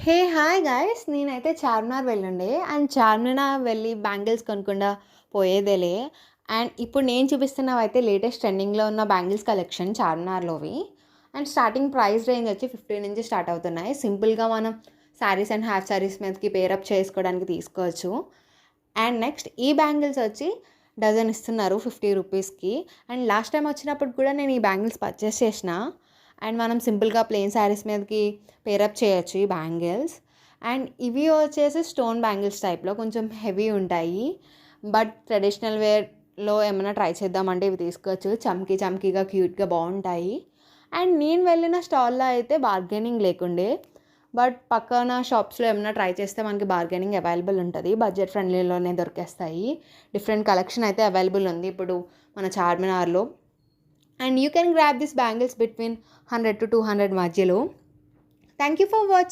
Hi guys, నేనైతే Charminar వెళ్ళుండే and Charminar వెళ్ళి bangles కొనకుండా పోయేదేలే. అండ్ ఇప్పుడు నేను చూపిస్తున్నవైతే లేటెస్ట్ ట్రెండింగ్లో ఉన్న బ్యాంగిల్స్ కలెక్షన్ చార్మినార్లోవి. అండ్ స్టార్టింగ్ ప్రైస్ రేంజ్ వచ్చి 50 నుంచి స్టార్ట్ అవుతున్నాయి. సింపుల్గా మనం శారీస్ అండ్ హాఫ్ శారీస్ మీదకి పేరప్ చేసుకోవడానికి తీసుకోవచ్చు. అండ్ నెక్స్ట్ ఈ బ్యాంగిల్స్ వచ్చి డజన్ ఇస్తున్నారు 50 రూపీస్కి. అండ్ లాస్ట్ టైం వచ్చినప్పుడు కూడా నేను ఈ బ్యాంగిల్స్ పర్చేస్ చేసిన. అండ్ మనం సింపుల్గా ప్లెయిన్ శారీస్ మీదకి పేరప్ చేయొచ్చు ఈ బ్యాంగిల్స్. అండ్ ఇవి వచ్చేసి స్టోన్ బ్యాంగిల్స్ టైప్లో కొంచెం హెవీ ఉంటాయి. బట్ ట్రెడిషనల్ వేర్లో ఏమైనా ట్రై చేద్దామంటే ఇవి తీసుకోవచ్చు. చమ్కీగా క్యూట్గా బాగుంటాయి. అండ్ నేను వెళ్ళిన స్టాల్లో అయితే బార్గెనింగ్ లేకుండే. బట్ పక్కన షాప్స్లో ఏమైనా ట్రై చేస్తే మనకి బార్గెనింగ్ అవైలబుల్ ఉంటుంది. బడ్జెట్ ఫ్రెండ్లీలోనే దొరికేస్తాయి. డిఫరెంట్ కలెక్షన్ అయితే అవైలబుల్ ఉంది ఇప్పుడు మన చార్మినార్లో. And you can grab this bangles between 100 to 200 మధ్యలో. Thank you for watching.